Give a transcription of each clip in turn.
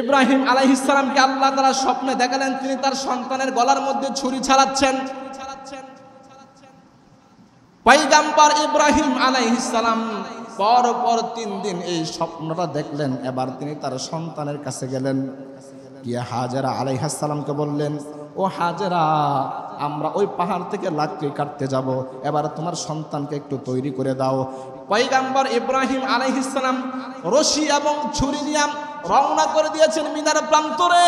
ইব্রাহিম আলাইহিস সালামকে আল্লাহ তাআলা স্বপ্নে দেখালেন তিনি তার সন্তানের গলার মধ্যে ছুরি চালাচ্ছেন। পয়গম্বর ইব্রাহিম আলাইহিস সালাম পর 3 দিন এই স্বপ্নটা দেখলেন। এবার তিনি তার সন্তানের কাছে গেলেন, গিয়ে হাজেরা আলাইহিস সালামকে বললেন, ও হাজেরা, আমরা ওই পাহাড় থেকে লাকড়ি কাটতে যাব, এবার তোমার সন্তানকে একটু তৈরি করে দাও। পয়গম্বর ইব্রাহিম আলাইহিস সালাম রশি এবং ছুরি নিয়ে রওনা করে দিয়েছেন মিনার প্রান্তরে।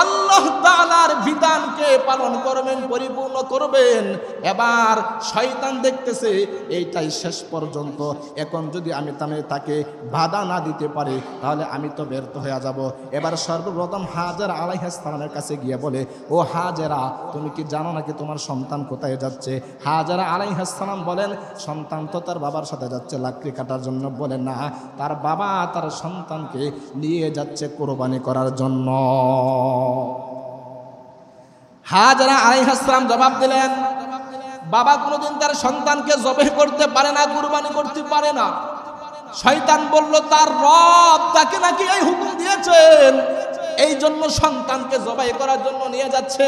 আল্লাহ তাআলার বিধানকে পালন করবেন, পরিপূর্ণ করবেন। এবার শয়তান দেখতেছে এইটাই শেষ পর্যন্ত, এখন যদি আমি তাকে বাধা না দিতে পারি তাহলে আমি তো ব্যর্থ হয়ে যাব। এবার সর্বপ্রথম হাজেরা আলাইহিস সালামের কাছে গিয়ে বলে, ও হাজেরা, তুমি কি জানো নাকি তোমার সন্তান কোথায় যাচ্ছে? হাজেরা আলাইহিস সালাম বলেন, সন্তান তো তার বাবার সাথে যাচ্ছে লাকড়ি কাটার জন্য। বলে না, তার বাবা তার সন্তানকে নিয়ে যাচ্ছে কোরবানি করার জন্য। হাজেরা আলাইহিস সালাম জবাব দিলেন, বাবা কোনোদিন তার সন্তানকে জবাই করতে পারে না, কুরবানি করতে পারে না। শয়তান বলল, তার রব তাকে নাকি এই হুকুম দিয়েছেন, এই জন্য সন্তানকে জবাই করার জন্য নিয়ে যাচ্ছে।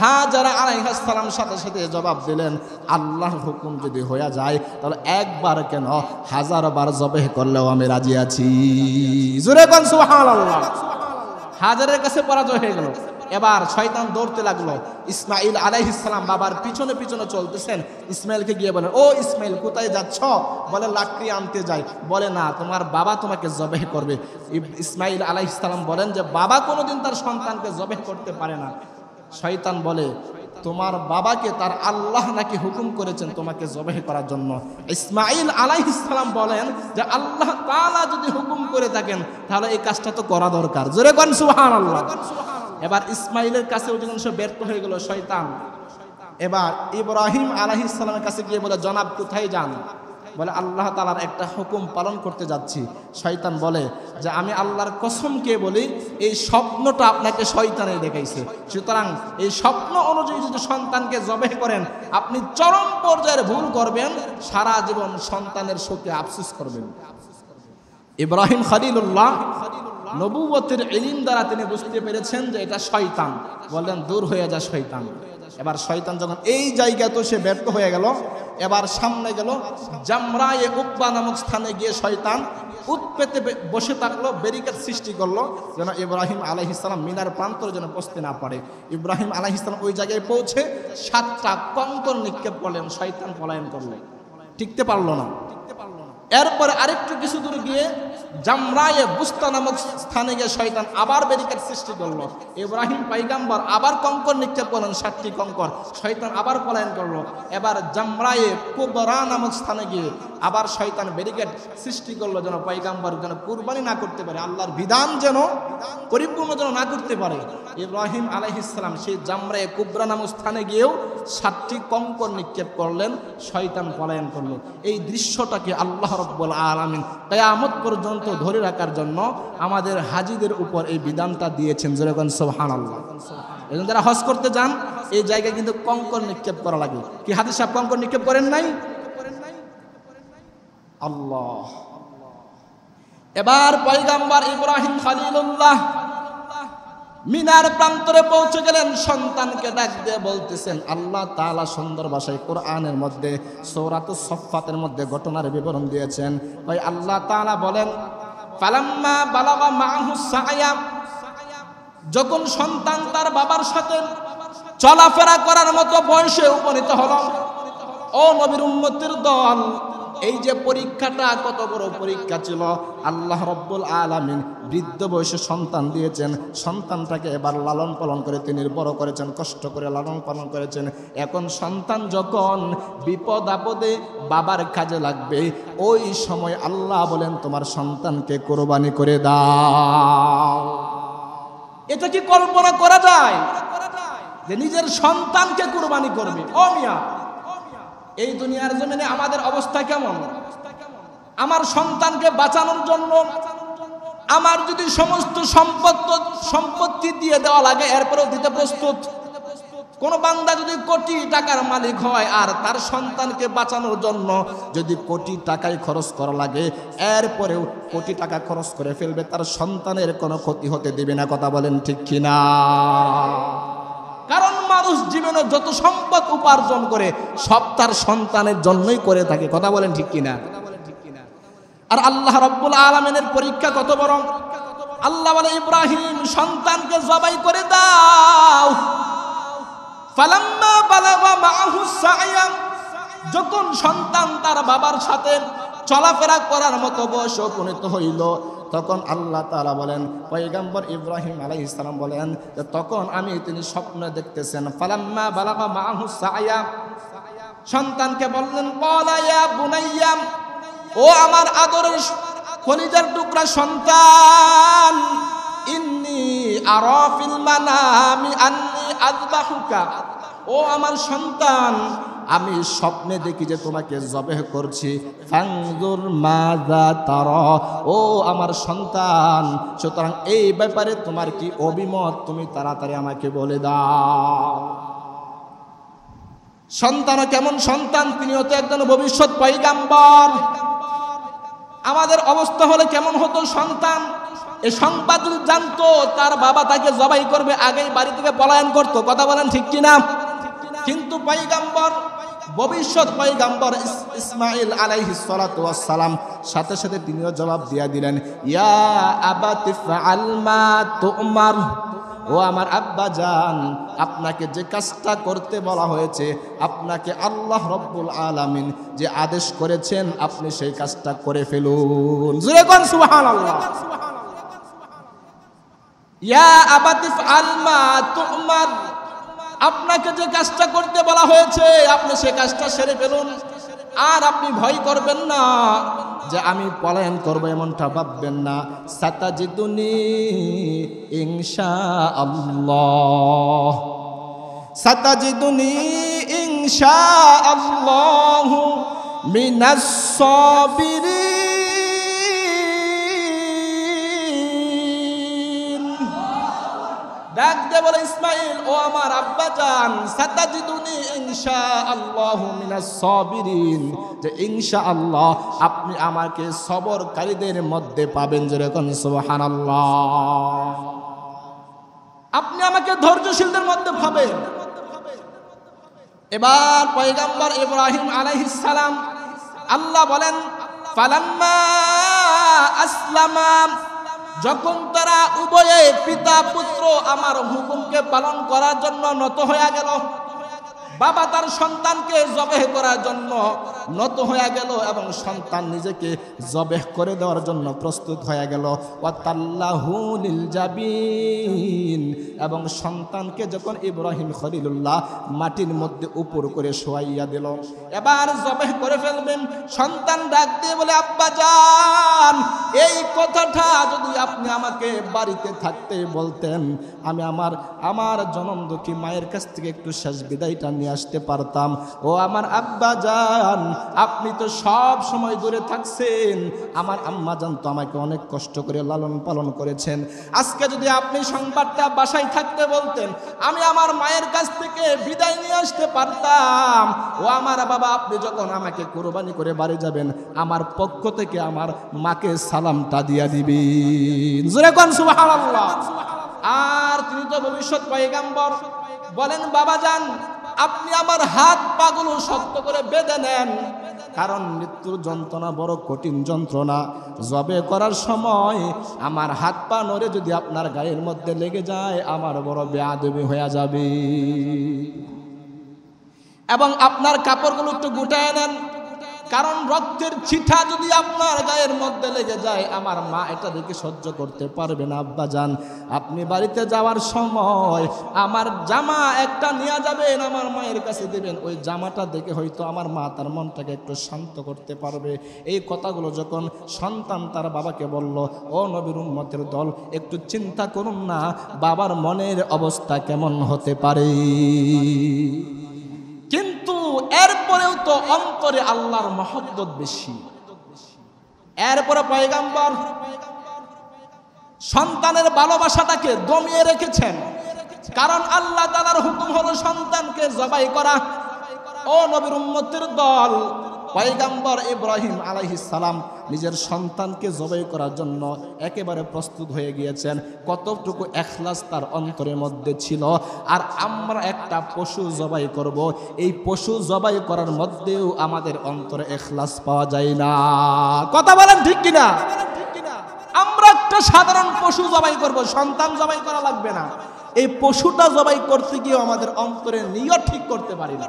হাজেরা আলাইহিস সালাম সাথে সাথে জবাব দিলেন, আল্লাহর হুকুম যদি হয়ে যায় তাহলে একবার কেন 1000 বার জবাই করলেও আমি রাজি আছি। জোরে কোন সুবহানাল্লাহ। হাজেরার কাছে পরাজয় হয়ে গেল। এবার শয়তান দৌড়তে লাগলো। ইসমাইল আলাইহিস সালাম বাবার পিছনে পিছনে চলতেছেন। ইসমাইলকে গিয়ে বলেন, ও ইসমাইল, কোথায় যাচ্ছ? বলে, লাকড়ি আনতে যাই। বলে না, তোমার বাবা তোমাকে জবাই করবে। ইসমাইল আলাইহিস সালাম বলেন যে বাবা কোনোদিন তার সন্তানকে জবাই করতে পারে না। শয়তান বলে, তোমার বাবাকে তার আল্লাহ নাকি হুকুম করেছেন তোমাকে জবাই করার জন্য। ইসমাইল আলাইহিস সালাম বলেন যে আল্লাহ তাআলা যদি হুকুম করে থাকেন তাহলে এই কাজটা তো করা দরকার। জোরে কোন সুবহানাল্লাহ। এবার ইসমাইলের কাছে অধিকাংশ ব্যর্থ হয়ে গেল শয়তান। এবার ইব্রাহিম আলাইহিস সালামের কাছে গিয়ে বলে, জনাব কোথায় যান? বলে, আল্লাহ তাআলার একটা হুকুম পালন করতে যাচ্ছি। শয়তান বলে যে আমি আল্লাহর কসমকে বলি, এই স্বপ্নটা আপনাকে শয়তানে দেখাইছে, সুতরাং এই স্বপ্ন অনুযায়ী যদি সন্তানকে জবাই করেন আপনি চরম পর্যায়ের ভুল করবেন, সারা জীবন সন্তানের শোকে আফসোস করবেন। ইব্রাহিম খলিলুল্লাহ নবুয়তের ইলম দ্বারা তিনি বুঝতে পেরেছেন যে এটা শয়তান। বললেন, দূর হয়ে যা শয়তান। এবার শয়তান যখন এই জায়গায় তো সে ব্যর্থ হয়ে গেল, এবার সামনে গেল জামরায়ে উকবা নামক স্থানে গিয়ে শয়তান উৎপেতে বসে থাকলো, ব্যারিকেড সৃষ্টি করলো যেন ইব্রাহিম আলাইহিস সালাম মিনার প্রান্তরে যেন বসতে না পারে। ইব্রাহিম আলাইহিস সালাম ওই জায়গায় পৌঁছে 7টা কঙ্কর নিক্ষেপ করলেন, শয়তান পলায়ন করলো, টিকতে পারলো না। এরপরে আরেকটু কিছু দূর গিয়ে জামরায়ে বুস্তা নামক স্থানে গিয়ে শয়তান আবার ব্যারিকেড সৃষ্টি করলো। ইব্রাহিম পয়গম্বর আবার কঙ্কর নিক্ষেপ করলেন, 7টি কঙ্কর, শয়তান আবার পলায়ন করলো। এবার জামরায়ে কুবরা নামক স্থানে গিয়ে আবার শয়তান ব্যারিকেড সৃষ্টি করলো যেন পয়গম্বর যেন কুরবানি না করতে পারে, আল্লাহর বিধান যেন পরিপূর্ণ যেন না করতে পারে। ইব্রাহিম আলাইহিস সালাম সেই জামরায়ে কুবরা নামক স্থানে গিয়েও 7টি কঙ্কর নিক্ষেপ করলেন, শয়তান পলায়ন করলো। এই দৃশ্যটাকে আল্লাহ রাব্বুল আলামিন কিয়ামত পর্যন্ত ধরে রাখার জন্য আমাদের হাজীদের উপর এই বিধানটা দিয়েছেন। যেরকম সুবহানাল্লাহ। এজন্য যারা হজ করতে যান এই জায়গায় কিন্তু কঙ্কর নিক্ষেপ করা লাগে। কি হাজী সাহেব কঙ্কর নিক্ষেপ করেন নাই? আল্লাহ। এবার পয়গম্বর ইব্রাহিম খলিলুল্লাহ মিনার প্রান্তরে পৌঁছে গেলেন, সন্তানকে ডাক দিয়ে বলতেছেন, আল্লাহ তাআলা সুন্দর ভাষায় কোরআনের মধ্যে সূরাতুস সাফফাতের মধ্যে ঘটনার বিবরণ দিয়েছেন। ভাই আল্লাহ তাআলা বলেন, ফালাম্মা বালাগা মাআহুস সায়া, যখন সন্তান তার বাবার সাথে চলাফেরা করার মতো বয়সে উপনীত হলো। ও নবীর উম্মতের দল, এই যে পরীক্ষাটা কত বড় পরীক্ষা ছিল। আল্লাহ রাব্বুল আলামিন বৃদ্ধ বয়সে সন্তান দিয়েছেন, সন্তানটাকে এবার লালন পালন করে তিনি বড় করেছেন, কষ্ট করে লালন পালন করেছেন। এখন সন্তান যখন বিপদ আপদে বাবার কাজে লাগবে, ওই সময় আল্লাহ বলেন তোমার সন্তানকে কোরবানি করে দাও। এটা কি কল্পনা করা যায় যে নিজের সন্তানকে কোরবানি করবে? ও মিয়া, এই দুনিয়ার জমিনে আমাদের অবস্থা কেমন? আমার সন্তানকে বাঁচানোর জন্য আমার যদি সমস্ত সম্পত্তি দিয়ে দেওয়া লাগে এরপরেও দিতে প্রস্তুত। কোন বান্দা যদি কোটি টাকার মালিক হয় আর তার সন্তানকে বাঁচানোর জন্য যদি কোটি টাকাই খরচ করা লাগে, এরপরেও কোটি টাকা খরচ করে ফেলবে, তার সন্তানের কোনো ক্ষতি হতে দেবে না। কথা বলেন ঠিক কিনা? কারণ মানুষ জীবনে যত সম্পদ উপার্জন করে সব তার সন্তানের জন্যই করে থাকে। কথা বলেন ঠিক কিনা? আর আল্লাহ রাব্বুল আলামিনের পরীক্ষা কত বড়! আল্লাহ বলে, ইব্রাহিম সন্তানকে জবাই করে দাও। ফালাম্মা বালাগা মাআহু সা'য়া, যখন সন্তান তার বাবার সাথে চলাফেরা করার মতো বয়সে উপনীত হইল, তখন আল্লাহ তাআলা বলেন, পয়গম্বর ইব্রাহিম আলাইহিস সালাম বলেন যে তখন তিনি স্বপ্নে দেখতেছেন। ফালাম্মা বালাগা মাআহু সা'য়া, সন্তানকে বললেন, ক্বালা ইয়া বুনাইয়া, ও আমার আদরের কলিজার টুকরা সন্তান, ইন্নী আরা ফিল মানামি আন্নী আযবাহুকা, ও আমার সন্তান, আমি স্বপ্নে দেখি যে তোমাকে জবেহ করছি। ফানজুর মাযা তারা, ও আমার সন্তান, সুতরাং এই ব্যাপারে তোমার কি অভিমত, তুমি তাড়াতাড়ি আমাকে বলে দাও। সন্তান কেমন সন্তান? তিনিও তো একজন ভবিষ্যৎ পয়গম্বর। আমাদের অবস্থা হলে কেমন হতো? সন্তান এই সংবাদ জানতো তার বাবা তাকে জবাই করবে, আগেই বাড়ি থেকে পলায়ন করতো। কথা বলেন ঠিক কিনা? কিন্তু পয়গম্বর, ভবিষ্যৎ পয়গম্বর ইসমাঈল আলাইহিস সালাতু ওয়াস সালাম সাথে সাথে তিনিও জবাব দিয়া দিলেন, ইয়া আবাতি ফাআল মা তুমার, ও আমার আব্বা জান, আপনাকে যে কাজটা করতে বলা হয়েছে, আপনাকে আল্লাহ রব্বুল আলামিন যে আদেশ করেছেন, আপনি সেই কাজটা করে ফেলুন। জোরে কোন সুবহানাল্লাহ। ইয়া আবাতি ফাআল মা তুমার, আপনাকে যে কাজটা করতে বলা হয়েছে আপনি সেই কাজটা সেরে ফেলুন। আর আপনি ভয় করবেন না যে আমি পলায়ন করব, এমনটা ভাববেন না। সাতাজিদুনি ইনশাআল্লাহ, সাতাজিদুনি ইনশাআল্লাহ মিনাস সাবিরিন। ডাক দে বলে, ইসমাঈল, ও আমার আব্বা জান, সাতাজিদুনি ইনশাআল্লাহু মিনাস সাবিরিন, যে ইনশাআল্লাহ আপনি আমাকে সবরকারীদের মধ্যে পাবেন। যেরকম সুবহানাল্লাহ, আপনি আমাকে ধৈর্যশীলদের মধ্যে পাবেন। এবার পয়গম্বর ইব্রাহিম আলাইহিস সালাম, আল্লাহ বলেন, ফালাম্মা আসলামা, যখন তারা উভয়ে পিতা পুত্র আমার হুকুমকে পালন করার জন্য নত হয়ে গেল, বাবা তার সন্তানকে জবেহ করার জন্য নত হয়ে গেল এবং সন্তান নিজেকে জবেহ করে দেওয়ার জন্য প্রস্তুত হয়ে গেল। ওয়াতাল্লাহু লিল জাবিন, এবং সন্তানকে যখন ইব্রাহিম খলিলুল্লাহ মাটির মধ্যে উপর করে শোয়াইয়া দিল, এবার জবেহ করে ফেলবেন। সন্তান ডাক দিয়ে বলে, আব্বা জান, এই কথাটা যদি আপনি আমাকে বাড়িতে থাকতে বলতেন, আমি আমার জনমদুখী মায়ের কাছ থেকে একটু শেষ বিদায়টা নিয়ে আসতে পারতাম। ও আমার আব্বা জান, আপনি তো সব সময় দূরে থাকছেন, আমার আম্মা জান তো আমাকে অনেক কষ্ট করে লালন পালন করেছেন। আজকে যদি আপনি সংবাদটা বাসায় থাকতে বলতেন, আমি আমার মায়ের কাছ থেকে বিদায় নিয়ে আসতে পারতাম। ও আমার বাবা, আপনি যখন আমাকে কুরবানি করে বাড়ি যাবেন, আমার পক্ষ থেকে আমার মাকে সালামটা দিয়া দিবেন। জোরে কোন সুবহানাল্লাহ। আর তিনি তো ভবিষ্যৎ পয়গম্বর, বলেন, বাবা জান, আপনি আমার হাত পাগুলো শক্ত করে বেঁধে নেন, কারণ মৃত্যুর যন্ত্রণা বড় কঠিন যন্ত্রণা। জবে করার সময় আমার হাত পা নড়ে যদি আপনার গায়ের মধ্যে লেগে যায়, আমার বড় বেয়াদবি হয়ে যাবে। এবং আপনার কাপড়গুলো একটু গুটায় নেন, কারণ রক্তের ছিটা যদি আপনার গায়ের মধ্যে লেগে যায়, আমার মা এটা দেখে সহ্য করতে পারবে না। আব্বা জান, আপনি বাড়িতে যাওয়ার সময় আমার জামা একটা নিয়ে যাবেন, আমার মায়ের কাছে দেবেন। ওই জামাটা দেখে হয়তো আমার মা তার মনটাকে একটু শান্ত করতে পারবে। এই কথাগুলো যখন সন্তান তার বাবাকে বলল, ও নবীর উম্মতের দল, একটু চিন্তা করুন না বাবার মনের অবস্থা কেমন হতে পারে। কিন্তু এরপরেও তো অন্তরে আল্লাহর মহব্বত বেশি। এরপরে পয়গম্বর সন্তানের ভালোবাসাটাকে দমিয়ে রেখেছেন। কারণ আল্লাহ তাআলার হুকুম হলো সন্তানকে জবাই করা। ও নবীর উম্মতের দল, পয়গম্বর ইব্রাহিম আলাইহিস সালাম নিজের সন্তানকে জবাই করার জন্য একেবারে প্রস্তুত হয়ে গিয়েছেন। কতটুকু ইখলাস তার অন্তরের মধ্যে ছিল। আর আমরা একটা পশু জবাই করব, এই পশু জবাই করার মধ্যেও আমাদের অন্তরে ইখলাস পাওয়া যায় না। কথা বলেন ঠিক কিনা? আমরা একটা সাধারণ পশু জবাই করব, সন্তান জবাই করা লাগবে না। এই পশুটা জবাই করতে গিয়ে আমাদের অন্তরের নিয়ত ঠিক করতে পারি না।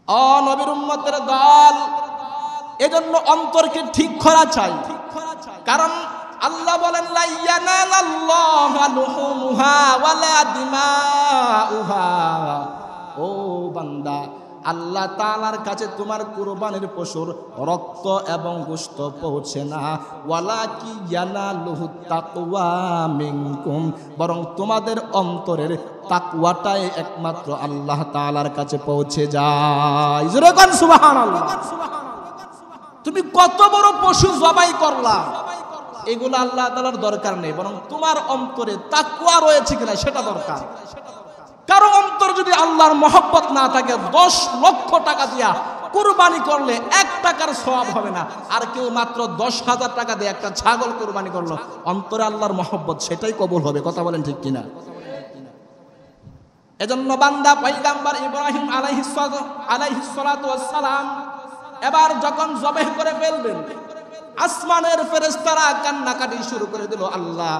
ও নবীর উম্মতের দল, এজন্য অন্তরকে ঠিক করা চাই। কারণ আল্লাহ বলেন লা ইয়ানালাল্লাহু লুহুমুহা ওয়ালা দিমাউহা। ও বান্দা, আল্লাহ তাআলার কাছে তোমার কুরবানির পশুর রক্ত এবং গোশত পৌঁছে না। ওয়ালাকি ইয়ানালুহু তাকওয়া মিনকুম, বরং তোমাদের অন্তরের তাকওয়াটাই একমাত্র আল্লাহ তাআলার কাছে পৌঁছে যায়। জোরে কোন সুবহানাল্লাহ। তুমি কত বড় পশু জবাই করলা, এগুলো আল্লাহ তাআলার দরকার নেই, বরং তোমার অন্তরে তাকওয়া রয়েছে কিনা সেটা দরকার। কারো অন্তর যদি আল্লাহর মহব্বত না থাকে, 10 লক্ষ টাকা দিয়া কুরবানি করলে 1 টাকার সওয়াব হবে না। আর কেউ মাত্র 10,000 টাকা দিয়ে একটা ছাগল কুরবানি করলো, অন্তরে আল্লাহর মহব্বত, সেটাই কবুল হবে। কথা বলেন ঠিক কিনা? এজন্য বান্দা পয়গম্বর ইব্রাহিম আলাইহিস সালাতু ওয়াস সালাম এবার যখন জবাই করে ফেলবেন, আসমানের ফেরেশতারা কান্নাকাটি শুরু করে দিল, আল্লাহ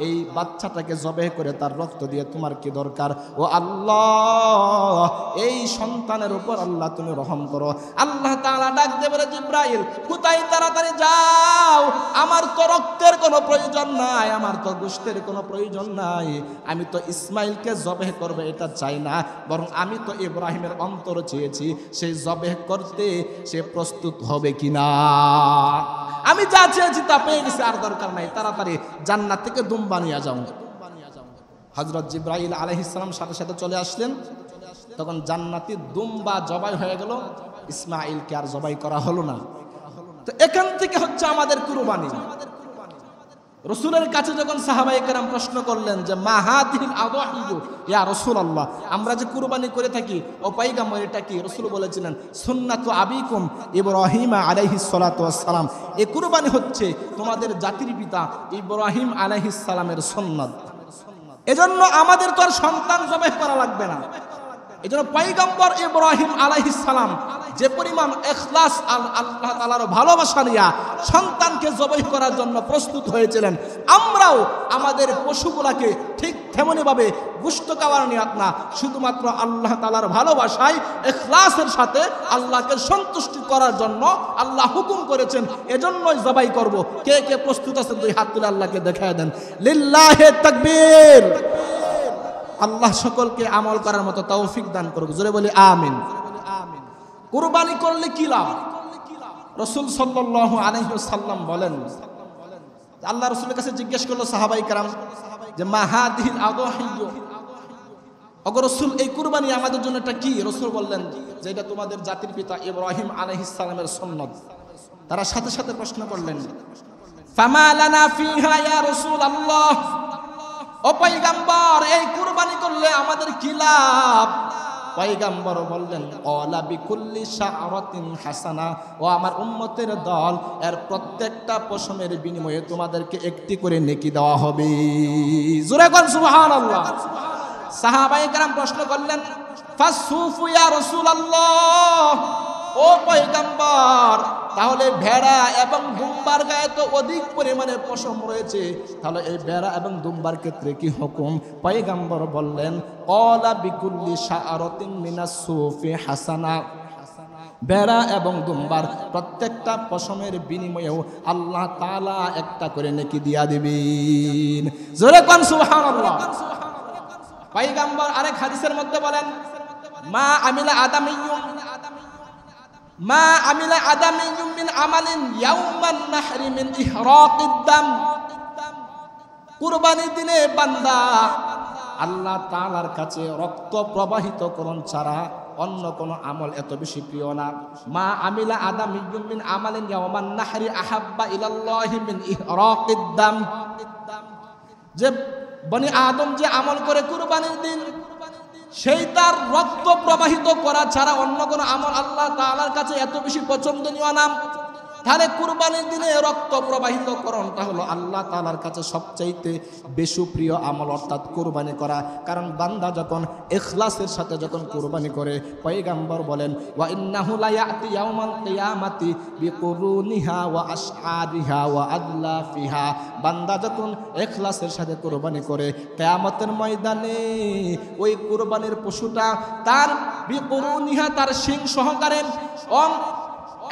এই বাচ্চাটাকে জবাই করে তার রক্ত দিয়ে তোমার কি দরকার? ও আল্লাহ, এই সন্তানের উপর আল্লাহ তুমি রহম করো। আল্লাহ তাআলা ডাক দিয়ে বলে, জিবরাইল কোথায়, তাড়াতাড়ি যাও, আমার তো রক্তের কোনো প্রয়োজন নাই, আমার তো গোশতের কোনো প্রয়োজন নাই। আমি তো ইসমাইলকে জবাই করবে এটা চাই না, বরং আমি তো ইব্রাহিমের অন্তর চেয়েছি, সেই জবাই করতে সে প্রস্তুত হবে কিনা। আমি যা চেয়েছি তা পেয়ে গেছি, আর দরকার নাই, তাড়াতাড়ি জান্নাত থেকে দুম্বা নিয়ে যাও। হযরত জিবরাইল আলাইহিস সালাম সাথে সাথে চলে আসলেন। তখন জান্নাতি দুম্বা জবাই হয়ে গেল, ইসমাইলকে আর জবাই করা হলো না। তো এখান থেকে হচ্ছে আমাদের কুরবানি। রাসূলের কাছে যখন সাহাবায়ে কেরাম প্রশ্ন করলেন যে মা হাদিহিল আযাহিয়ু ইয়া রাসূলুল্লাহ, আমরা যে কুরবানি করে থাকি ও পয়গম্বর এটা কি? রাসূল বলেছিলেন সুন্নাতু আবিকুম ইব্রাহিম আলাইহিস সালাতু ওয়াস সালাম, এই কুরবানি হচ্ছে তোমাদের জাতির পিতা ইব্রাহিম আলাইহিস সালামের সুন্নাত। এজন্য আমাদের তো আর সন্তান জবাই করা লাগবে না। এজন্য পয়গম্বর ইব্রাহিম আলাইহিস সালাম যে পরিমাণ ইখলাস আল্লাহ তাআলার ভালোবাসা নিয়ে সন্তানকে জবাই করার জন্য প্রস্তুত হয়েছিলেন, আমরাও আমাদের পশুগুলাকে ঠিক তেমনি ভাবে গোশত খাওয়ার নিয়ত না, শুধুমাত্র আল্লাহ তাআলার ভালোবাসায় ইখলাসের সাথে আল্লাহকে সন্তুষ্টি করার জন্য আল্লাহ হুকুম করেছেন, এজন্যই জবাই করব। কে কে প্রস্তুত আছেন? 2 হাত তুলে আল্লাহকে দেখায় দেন। লিল্লাহি তাকবীর। আল্লাহ সকলকে আমল করার মতো তৌফিক দান করুক। জোরে বলি আমিন। কুরবানি করলে কি লাভ? রাসূল সাল্লাল্লাহু আলাইহি ওয়াসাল্লাম বলেন, আল্লাহ রাসূলের কাছে জিজ্ঞেস করলো সাহাবায়ে কেরাম যে মা হাদিহিল আযাহিয়ু, ওগো রাসূল এই কুরবানি আমাদের জন্য এটা কি? রাসূল বললেন যে এটা তোমাদের জাতির পিতা ইব্রাহিম আলাইহিস সালামের সুন্নাত। তারা সাথে সাথে প্রশ্ন করলেন ফামা লানা ফিহা ইয়া রাসূলুল্লাহ, ও পয়গম্বর এই কুরবানি করলে আমাদের কি লাভ? পয়গম্বর বললেন ক্বালা বিকুল্লি শাআরাতিন হাসানা, ও আমার উম্মতের দল, এর প্রত্যেকটা পশমের বিনিময়ে তোমাদেরকে একটি করে নেকি দেওয়া হবে। জোরে কোন সুবহানাল্লাহ। সাহাবায়ে কেরাম প্রশ্ন করলেন ফাসুফু ইয়া রাসূলুল্লাহ, ও পয়গম্বর তাহলে ভেড়া এবং দুম্বার গায়ে তো অধিক পরিমাণে পশম রয়েছে, তাহলে এই ভেড়া এবং দুম্বার ক্ষেত্রে কি হুকুম? পয়গম্বর বললেন ক্বালা বিকুল্লি শাআরাতিন মিনাস সুফি হাসানা, ভেড়া এবং দুম্বার প্রত্যেকটা পশমের বিনিময়েও আল্লাহ তাআলা একটা করে নেকি দিয়া দিবেন। জোরে কোন সুবহানাল্লাহ। পয়গম্বর আরেক হাদিসের মধ্যে বলেন মা আমিলা আদামিয়্যুন মিন আমালিন ইয়াউমান নাহরি মিন ইহরাকিদ দাম, কুরবানির দিনে বান্দা আল্লাহ তাআলার কাছে রক্ত প্রবাহিতকরণ ছাড়া অন্য কোন আমল এত বেশি প্রিয় না। মা আমিলা আদামিয়্যুন মিন আমালিন ইয়াউমান নাহরি আহাব্বা ইলাল্লাহি মিন ইহরাকিদ দাম, যে বনি আদম যে আমল করে কুরবানির দিন, সেই তার রক্ত প্রবাহিত করা ছাড়া অন্য কোনো আমল আল্লাহ তাআলার কাছে এত বেশি পছন্দনীয় না। তাহলে কুরবানির দিনে রক্ত প্রবাহিত করণটা হলো আল্লাহ তাআলার কাছে সবচাইতে বেশি প্রিয় আমল, অর্থাৎ কুরবানি করা। কারণ বান্দা যখন ইখলাসের সাথে যখন কুরবানি করে, পয়গম্বর বলেন ওয়া ইন্নাহু লা ইয়াতি ইয়াউমাল কিয়ামাতি বিকুরুনিহা ওয়া আশআরিহা ওয়া আদলাফিহা। বান্দা যখন ইখলাসের সাথে কুরবানি করে, কিয়ামতের ময়দানে ওই কুরবানির পশুটা তার বিকুরুনিহা, তার শিং সহকারে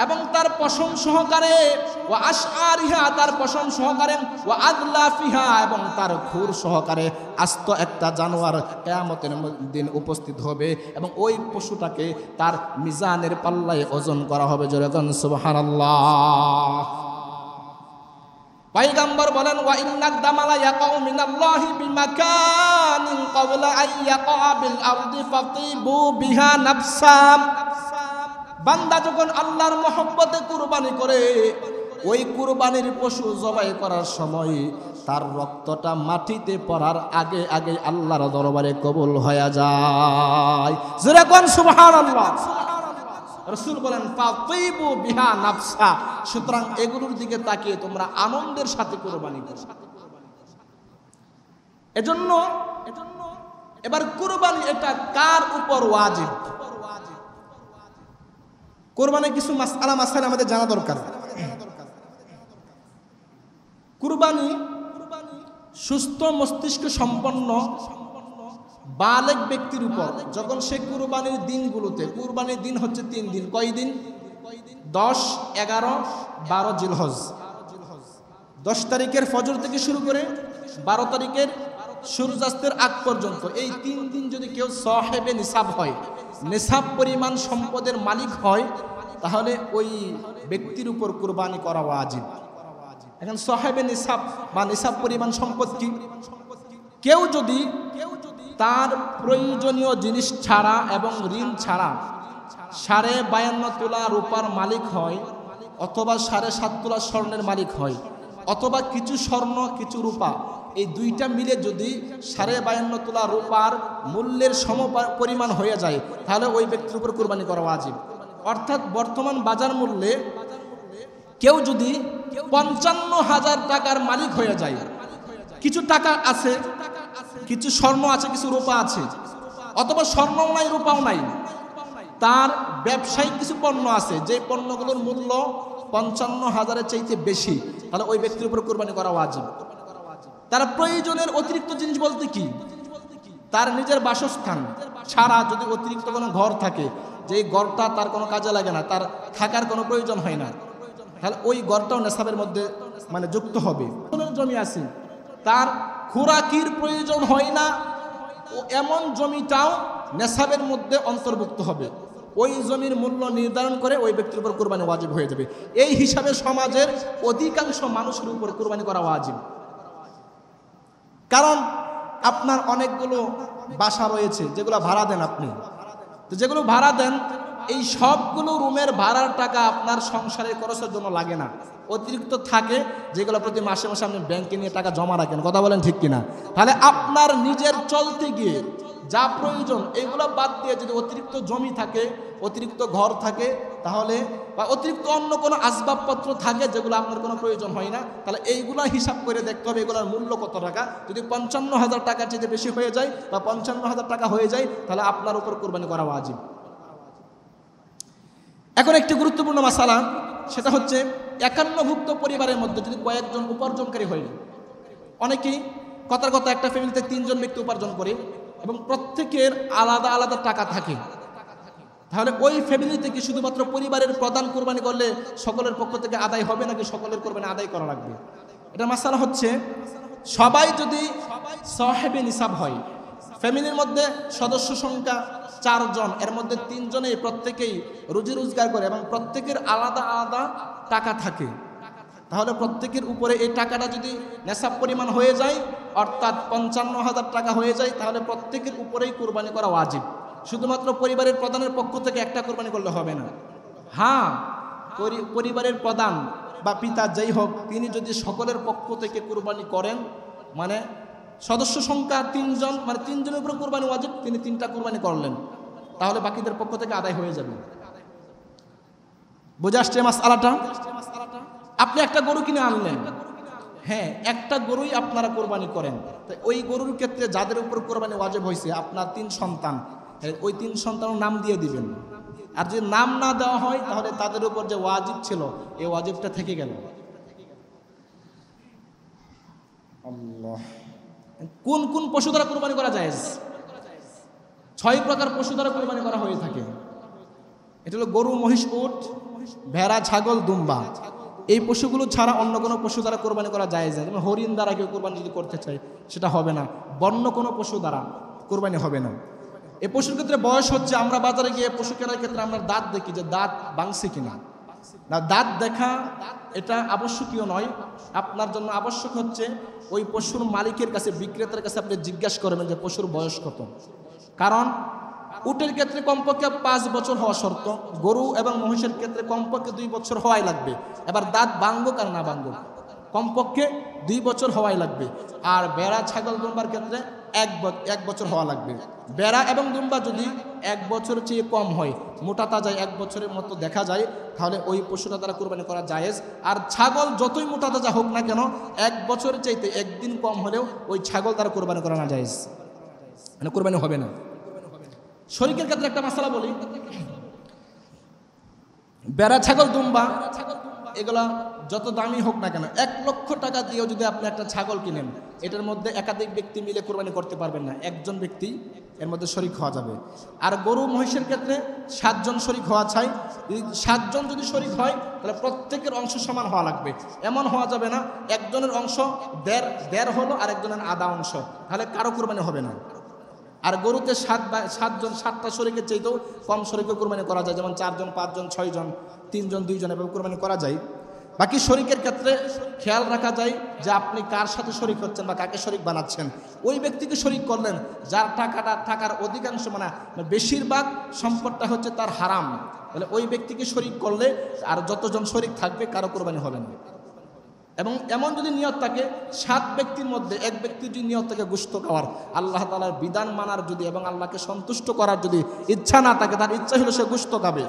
এবং তার পশম সহকারে, ওয়া আশআরিহা, তার পশম সহকারে, ওয়া আদলাফিহা, এবং তার খুর সহকারে আস্ত একটা জানোয়ার কিয়ামতের দিন উপস্থিত হবে এবং ওই পশুটাকে তার মিজানের পাল্লায় ওজন করা হবে। জোরে বলেন সুবহানাল্লাহ। পয়গম্বর বলেন ওয়া ইন্নাদ দামালা ইয়াকাউ মিনাল্লাহি বিমাকানিন ক্বাবলা আন ইয়াকা বিল আরদি ফাতিবু বিহা নাফসাম। বান্দা যখন আল্লাহর মহব্বতে কুরবানি করে, ওই কুরবানির পশু জবাই করার সময় তার রক্তটা মাটিতে পড়ার আগে আগে আল্লাহর দরবারে কবুল হয়ে যায়। জোরে কোন সুবহানাল্লাহ। রাসূল বলেন ফাতিবু বিহা নাফসা। সুতরাং এগুলোর দিকে তাকিয়ে তোমরা আনন্দের সাথে কুরবানি করো। এজন্য এবার কুরবানি এটা কার উপর ওয়াজিব? কুরবানির কিছু মাসআলা মাসাইল আমাদের জানা দরকার। কুরবানি সুস্থ মস্তিষ্ক সম্পন্ন বালেগ ব্যক্তির উপর যখন সে কুরবানির দিনগুলোতে, কুরবানির দিন হচ্ছে 3 দিন, কয় দিন? 10, 11, 12 জিলহজ। 10 তারিখের ফজর থেকে শুরু করে 12 তারিখের সূর্যাস্তের আগ পর্যন্ত এই 3 দিন যদি কেউ সাহেবে নিসাব হয়, নিসাব পরিমাণ সম্পদের মালিক হয়, তাহলে ওই ব্যক্তির উপর কুরবানি করা ওয়াজিব। এখন সাহেবে নিসাব বা নিসাব পরিমাণ সম্পদ কি? কেউ যদি তার প্রয়োজনীয় জিনিস ছাড়া এবং ঋণ ছাড়া 52.5 তোলা রূপার মালিক হয়, অথবা 7.5 তোলা স্বর্ণের মালিক হয়, অথবা কিছু স্বর্ণ কিছু রূপা, এই দুইটা মিলে যদি 52.5 তোলা রূপার মূল্যের সম পরিমাণ হয়ে যায়, তাহলে ওই ব্যক্তির উপর কুরবানি করা ওয়াজিব। অর্থাৎ বর্তমান বাজার মূল্যে কেউ যদি 55,000 টাকার মালিক হয়ে যায়, কিছু টাকা আছে, কিছু স্বর্ণ আছে, কিছু রূপা আছে, অথবা স্বর্ণও নাই রূপাও নাই, তার ব্যবসায়িক কিছু পণ্য আছে, যে পণ্যগুলোর মূল্য 55,000-এর চাইতে বেশি, তাহলে ওই ব্যক্তির উপর কুরবানি করা ওয়াজিব। তার প্রয়োজনের অতিরিক্ত জিনিস বলতে কি? তার নিজের বাসস্থান ছাড়া যদি অতিরিক্ত কোনো ঘর থাকে, যে ঘরটা তার কোনো কাজে লাগে না, তার থাকার কোনো প্রয়োজন হয় না, তাহলে ওই ঘরটাও নেশাবের মধ্যে মানে যুক্ত হবে। জমি আছে, তার খোরাকির প্রয়োজন হয় না, ও এমন জমিটাও নেশাবের মধ্যে অন্তর্ভুক্ত হবে। ওই জমির মূল্য নির্ধারণ করে ওই ব্যক্তির উপর কুরবানি ওয়াজিব হয়ে যাবে। এই হিসাবে সমাজের অধিকাংশ মানুষের উপর কুরবানি করা ওয়াজিব। কারণ আপনার অনেকগুলো বাসা রয়েছে যেগুলো ভাড়া দেন আপনি, তো যেগুলো ভাড়া দেন, এই সবগুলো রুমের ভাড়ার টাকা আপনার সংসারের খরচের জন্য লাগে না, অতিরিক্ত থাকে, যেগুলো প্রতি মাসে মাসে আপনি ব্যাংকে নিয়ে টাকা জমা রাখেন। কথা বলেন ঠিক কিনা? তাহলে আপনার নিজের চলতে গিয়ে যা প্রয়োজন এইগুলো বাদ দিয়ে যদি অতিরিক্ত জমি থাকে, অতিরিক্ত ঘর থাকে, তাহলে বা অতিরিক্ত অন্য কোনো আসবাবপত্র থাকে যেগুলো আপনার কোনো প্রয়োজন হয় না, তাহলে এইগুলো হিসাব করে দেখতে হবে এগুলোর মূল্য কত টাকা। যদি 55,000 টাকার চেয়ে বেশি হয়ে যায় বা 55,000 টাকা হয়ে যায়, তাহলে আপনার উপর কুরবানি করা ওয়াজিব। এখন একটি গুরুত্বপূর্ণ মাসালা, সেটা হচ্ছে 51ভুক্ত পরিবারের মধ্যে যদি কয়েকজন উপার্জনকারী হয়, অনেকেই কথার কথা একটা ফ্যামিলিতে 3 জন ব্যক্তি উপার্জন করে এবং প্রত্যেকের আলাদা আলাদা টাকা থাকে, তাহলে ওই ফ্যামিলি থেকে শুধুমাত্র পরিবারের প্রধান কুরবানি করলে সকলের পক্ষ থেকে আদায় হবে নাকি সকলের কুরবানি আদায় করা লাগবে? এটা মাসালা হচ্ছে, সবাই যদি সাহেবে নিসাব হয়, ফ্যামিলির মধ্যে সদস্য সংখ্যা 4 জন, এর মধ্যে 3 জনেই প্রত্যেকেই রুজি রোজগার করে এবং প্রত্যেকের আলাদা আলাদা টাকা থাকে, তাহলে প্রত্যেকের উপরে এই টাকাটা যদি নেশাব পরিমাণ হয়ে যায়, অর্থাৎ 55,000 টাকা হয়ে যায়, তাহলে প্রত্যেকের উপরেই কুরবানি করা ওয়াজিব। শুধুমাত্র পরিবারের প্রধানের পক্ষ থেকে একটা কুরবানি করলে হবে না। হ্যাঁ, পরিবারের প্রধান বা পিতা যেই হোক, তিনি যদি সকলের পক্ষ থেকে কুরবানি করেন, মানে সদস্য সংখ্যা 3 জন, মানে 3 জনের উপরে কুরবানি ওয়াজিব, তিনি 3টা কুরবানি করলেন, তাহলে বাকিদের পক্ষ থেকে আদায় হয়ে যাবে। বুঝে আসছে মাসআলাটা? আপনি একটা গরু কিনে আনলেন, হ্যাঁ একটা গরুই আপনারা কোরবানি করেন, তো ওই গরুর ক্ষেত্রে যাদের উপর কোরবানি ওয়াজিব হয়েছে আপনার 3 সন্তান, ওই 3 সন্তানের নাম দিয়ে দিবেন। আর যদি নাম না দেওয়া হয় তাহলে তাদের উপর যে ওয়াজিব ছিল এই ওয়াজিবটা থেকে গেল। আল্লাহ, কোন কোন পশু দ্বারা কোরবানি করা যায়? 6 প্রকার পশু দ্বারা কোরবানি করা হয়ে থাকে। এটা হলো গরু, মহিষ, উট, ভেড়া, ছাগল, দুম্বা। এই পশুগুলো ছাড়া অন্য কোনো পশু দ্বারা কোরবানি করা যায় না। যেমন হরিণ দ্বারা কেউ কোরবানি যদি করতে চায় সেটা হবে না, বন্য কোনো পশু দ্বারা কোরবানি হবে না। এই পশুর ক্ষেত্রে বয়স হচ্ছে, আমরা বাজারে গিয়ে পশু কেনার ক্ষেত্রে আমরা দাঁত দেখি যে দাঁত ভাঙছে কিনা। না, দাঁত দেখা এটা আবশ্যকীয় নয়। আপনার জন্য আবশ্যক হচ্ছে ওই পশুর মালিকের কাছে, বিক্রেতার কাছে আপনি জিজ্ঞাসা করবেন যে পশুর বয়স কত। কারণ উটের ক্ষেত্রে কমপক্ষে 5 বছর হওয়া শর্ত, গরু এবং মহিষের ক্ষেত্রে কমপক্ষে 2 বছর হওয়াই লাগবে। এবার দাঁত ভাঙুক আর না ভাঙুক কমপক্ষে 2 বছর হওয়াই লাগবে। আর বেড়া, ছাগল, দুম্বার ক্ষেত্রে 1 বছর হওয়া লাগবে। বেড়া এবং দুম্বা যদি 1 বছরের চেয়ে কম হয়, মোটা তাজায় 1 বছরের মতো দেখা যায়, তাহলে ওই পশুটা দ্বারা কোরবানি করা জায়েজ। আর ছাগল যতই মোটা তাজা হোক না কেন, 1 বছরের চাইতে 1 দিন কম হলেও ওই ছাগল দ্বারা কোরবানি করা না জায়েজ, মানে কোরবানি হবে না। শরীকের ক্ষেত্রে একটা মাসালা বলি, বেড়া, ছাগল, দুম্বা এগুলা যত দামি হোক না কেন, 1 লক্ষ টাকা দিয়েও যদি আপনি একটা ছাগল কিনেন, এটার মধ্যে একাধিক ব্যক্তি মিলে কোরবানি করতে পারবেন না, একজন ব্যক্তি এর মধ্যে শরিক হওয়া যাবে। আর গরু, মহিষের ক্ষেত্রে 7 জন শরিক হওয়া চাই। 7 জন যদি শরিক হয় তাহলে প্রত্যেকের অংশ সমান হওয়া লাগবে। এমন হওয়া যাবে না একজনের অংশ দেড় হলো আর একজনের আধা অংশ, তাহলে কারো কোরবানি হবে না। আর গরুতে 7 জন 7টা শরিকের চাইতেও কম শরিকে কোরবানি করা যায়, যেমন 4 জন, 5 জন, 6 জন, 3 জন, 2 জন এভাবে কোরবানি করা যায়। বাকি শরিকের ক্ষেত্রে খেয়াল রাখা যায় যে আপনি কার সাথে শরিক হচ্ছেন বা কাকে শরিক বানাচ্ছেন। ওই ব্যক্তিকে শরিক করলেন যার টাকার অধিকাংশ, মানে বেশিরভাগ সম্পদটা হচ্ছে তার হারাম, তাহলে ওই ব্যক্তিকে শরিক করলে আর যতজন শরিক থাকবে কারো কোরবানি হবে না। এবং এমন যদি নিয়ত থাকে, 7 ব্যক্তির মধ্যে 1 ব্যক্তির যদি নিয়ত থাকে গোশত খাওয়ার, আল্লাহ তাআলার বিধান মানার যদি এবং আল্লাহকে সন্তুষ্ট করার যদি ইচ্ছা না থাকে, তার ইচ্ছা হলো সে গোশত খাবে,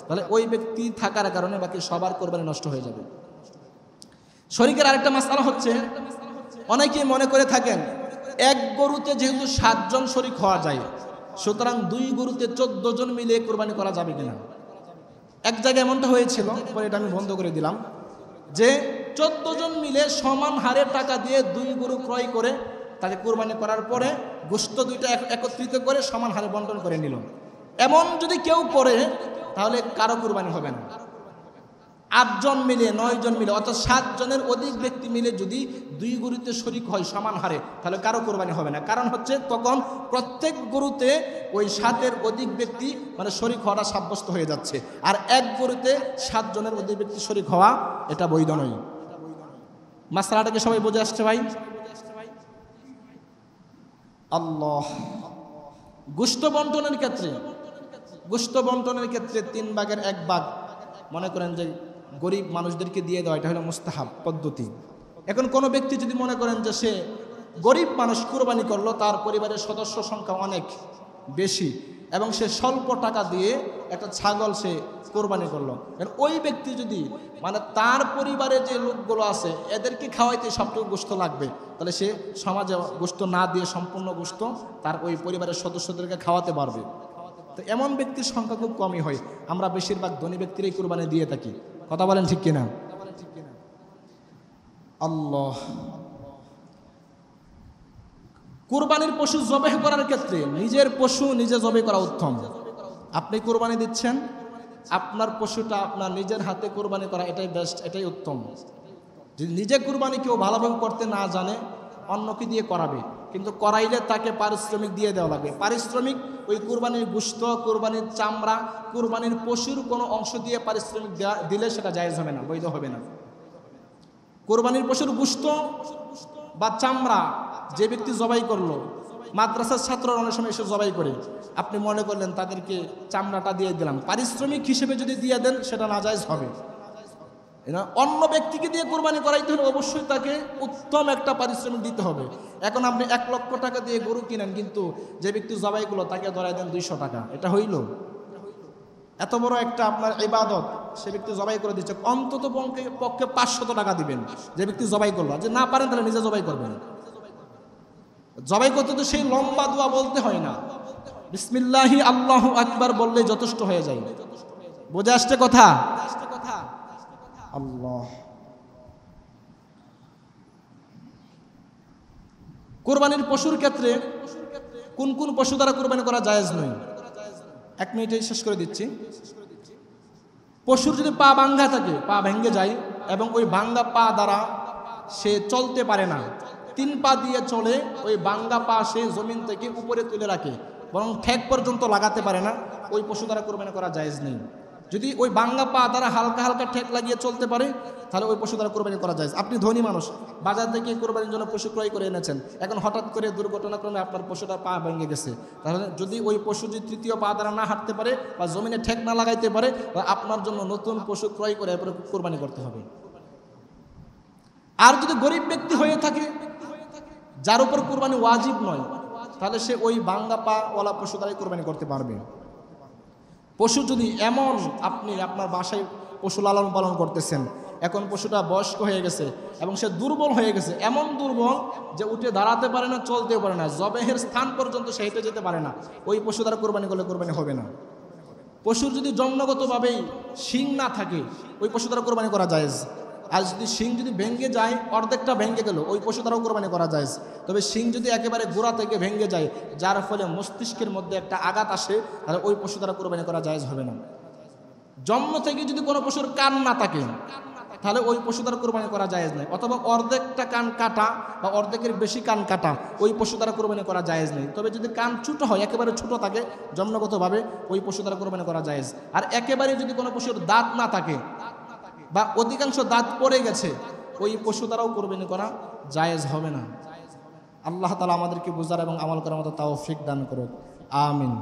তাহলে ওই ব্যক্তি থাকার কারণে বাকি সবার কোরবানি নষ্ট হয়ে যাবে। শরীকের আরেকটা মাসআলা হচ্ছে, অনেকেই মনে করে থাকেন 1 গরুতে যেহেতু 7 জন শরিক হওয়া যায়, সুতরাং 2 গরুতে 14 জন মিলে কোরবানি করা যাবে কিনা। এক জায়গায় এমনটা হয়েছিল, পরে এটা আমি বন্ধ করে দিলাম, যে 14 জন মিলে সমান হারে টাকা দিয়ে 2 গরু ক্রয় করে তাকে কোরবানি করার পরে গোশত 2টা একত্রিত করে সমান হারে বন্টন করে নিল। এমন যদি কেউ করে তাহলে কারো কোরবানি হবে না। 8 জন মিলে, 9 জন মিলে, অর্থাৎ 7 জনের অধিক ব্যক্তি মিলে যদি 2 গরুতে শরিক হয় সমান হারে, তাহলে কারো কোরবানি হবে না। কারণ হচ্ছে তখন প্রত্যেক গরুতে ওই 7-এর অধিক ব্যক্তি মানে শরিক হওয়াটা সাব্যস্ত হয়ে যাচ্ছে। আর 1 গরুতে 7 জনের অধিক ব্যক্তি শরিক হওয়া এটা বৈধ নয়। মাসআলাটাকে সবাই বুঝে আসছে ভাই? আল্লাহ। গোশত বন্টনের ক্ষেত্রে 3 ভাগের 1 ভাগ মনে করেন যে গরিব মানুষদেরকে দিয়ে দেওয়া, এটা হলো মুস্তাহাব পদ্ধতি। এখন কোনো ব্যক্তি যদি মনে করেন যে সে গরিব মানুষ, কোরবানি করলো, তার পরিবারের সদস্য সংখ্যা অনেক বেশি এবং সে স্বল্প টাকা দিয়ে একটা ছাগল সে কোরবানি করলো, ওই ব্যক্তি যদি মানে তার পরিবারে যে লোকগুলো আছে এদেরকে খাওয়াইতে সবটুকু গোশত লাগবে, তাহলে সে সমাজে গোশত না দিয়ে সম্পূর্ণ গোশত তার ওই পরিবারের সদস্যদেরকে খাওয়াতে পারবে। তো এমন ব্যক্তির সংখ্যা খুব কমই হয়, আমরা বেশিরভাগ ধনী ব্যক্তিরাই কোরবানি দিয়ে থাকি। কথা বলেন ঠিক কিনা? আল্লাহ। কুরবানির পশু জবাই করার ক্ষেত্রে নিজের পশু নিজে জবাই করা উত্তম। আপনি কুরবানি দিচ্ছেন, আপনার পশুটা আপনার নিজের হাতে কুরবানি করা এটাই বেস্ট, এটাই উত্তম। যদি নিজে কুরবানি কেউ ভালোভাবে করতে না জানে অন্যকে দিয়ে করাবে, কিন্তু করাইলে তাকে পারিশ্রমিক দিয়ে দেওয়া লাগবে। পারিশ্রমিক ওই কুরবানির গোশত, কুরবানির চামড়া, কুরবানির পশুর কোনো অংশ দিয়ে পারিশ্রমিক দিলে সেটা জায়েজ হবে না, বৈধ হবে না। কুরবানির পশুর গোশত বা চামড়া যে ব্যক্তি জবাই করলো, মাদ্রাসার ছাত্ররা অনেক সময় এসে জবাই করে, আপনি মনে করলেন তাদেরকে চামড়াটা দিয়ে দিলাম, পারিশ্রমিক হিসেবে যদি দিয়ে দেন সেটা নাজায়েজ হবে। অন্য ব্যক্তিকে দিয়ে কোরবানি করাইতে হলে অবশ্যই তাকে উত্তম একটা পারিশ্রমিক দিতে হবে। এখন আপনি 1 লক্ষ টাকা দিয়ে গরু কিনেন, কিন্তু যে ব্যক্তি জবাই করলো তাকে ধরাই দেন 200 টাকা, এটা হইল? এত বড় একটা আপনার ইবাদত সে ব্যক্তি জবাই করে দিচ্ছে, অন্তত পক্ষে 500 টাকা দিবেন যে ব্যক্তি জবাই করলো। যে না পারেন তাহলে নিজে জবাই করবেন। জবাই করতে তো সেই লম্বা দোয়া বলতে হয় না, বিসমিল্লাহি আল্লাহু আকবার বললেই যথেষ্ট হয়ে যায়। বুঝে আসছে কথা? আল্লাহ। কুরবানির পশুর ক্ষেত্রে কোন কোন পশু দ্বারা কুরবানি করা জায়েজ নয়? 1 মিনিটে শেষ করে দিচ্ছি। পশুর যদি পা ভাঙ্গা থাকে, পা ভেঙে যায় এবং ওই ভাঙ্গা পা দ্বারা সে চলতে পারে না, 3 পা দিয়ে চলে, ওই ভাঙ্গা পা সে জমিন থেকে উপরে তুলে রাখে, বরং ঠেক পর্যন্ত লাগাতে পারে না, ওই পশু দ্বারা কুরবানি করা জায়েজ নেই। যদি ওই ভাঙ্গা পা দ্বারা হালকা হালকা ঠেক লাগিয়ে চলতে পারে তাহলে ওই পশু দ্বারা কোরবানি করা যায়। আপনি ধনী মানুষ, বাজার থেকে কোরবানির জন্য পশু ক্রয় করে এনেছেন, এখন হঠাৎ করে দুর্ঘটনাক্রমে আপনার পশুটা পা ভেঙে গেছে, তাহলে যদি ওই পশু যদি 3য় পা দ্বারা না হাঁটতে পারে বা জমিনে ঠেক না লাগাইতে পারে, আপনার জন্য নতুন পশু ক্রয় করে এরপরে কোরবানি করতে হবে। আর যদি গরিব ব্যক্তি হয়ে থাকে যার উপর কোরবানি ওয়াজিব নয়, তাহলে সে ওই ভাঙ্গা পা ওয়ালা পশু দ্বারাই কোরবানি করতে পারবে। পশু যদি এমন, আপনি আপনার বাসায় পশু লালন পালন করতেছেন, এখন পশুটা বয়স্ক হয়ে গেছে এবং সে দুর্বল হয়ে গেছে, এমন দুর্বল যে উঠে দাঁড়াতে পারে না, চলতেও পারে না, জবেহের স্থান পর্যন্ত সে হেঁটে যেতে পারে না, ওই পশু দ্বারা কোরবানি করলে কোরবানি হবে না। পশুর যদি জন্মগতভাবেই শিং না থাকে, ওই পশু দ্বারা কোরবানি করা জায়েজ। আর যদি শিং যদি ভেঙে যায়, অর্ধেকটা ভেঙে গেল, ওই পশু দ্বারাও কোরবানি করা যায়। তবে শিং যদি একেবারে গোড়া থেকে ভেঙে যায়, যার ফলে মস্তিষ্কের মধ্যে একটা আঘাত আসে, তাহলে ওই পশু দ্বারা কোরবানি করা জায়েজ হবে না। জন্ম থেকে যদি কোনো পশুর কান না থাকে, তাহলে ওই পশু দ্বারা কোরবানি করা জায়েজ নেই। অথবা অর্ধেকটা কান কাটা বা অর্ধেকের বেশি কান কাটা, ওই পশু দ্বারা কোরবানি করা জায়েজ নেই। তবে যদি কান ছোট হয়, একেবারে ছোট থাকে জন্মগতভাবে, ওই পশু দ্বারা কোরবানি করা জায়েজ। আর একেবারে যদি কোনো পশুর দাঁত না থাকে বা অধিকাংশ দাঁত পড়ে গেছে, ওই পশু দ্বারাও কোরবানি করা জায়েজ হবে না। আল্লাহ তাআলা আমাদেরকে বুঝার এবং আমল করার মতো তৌফিক দান করুক, আমিন।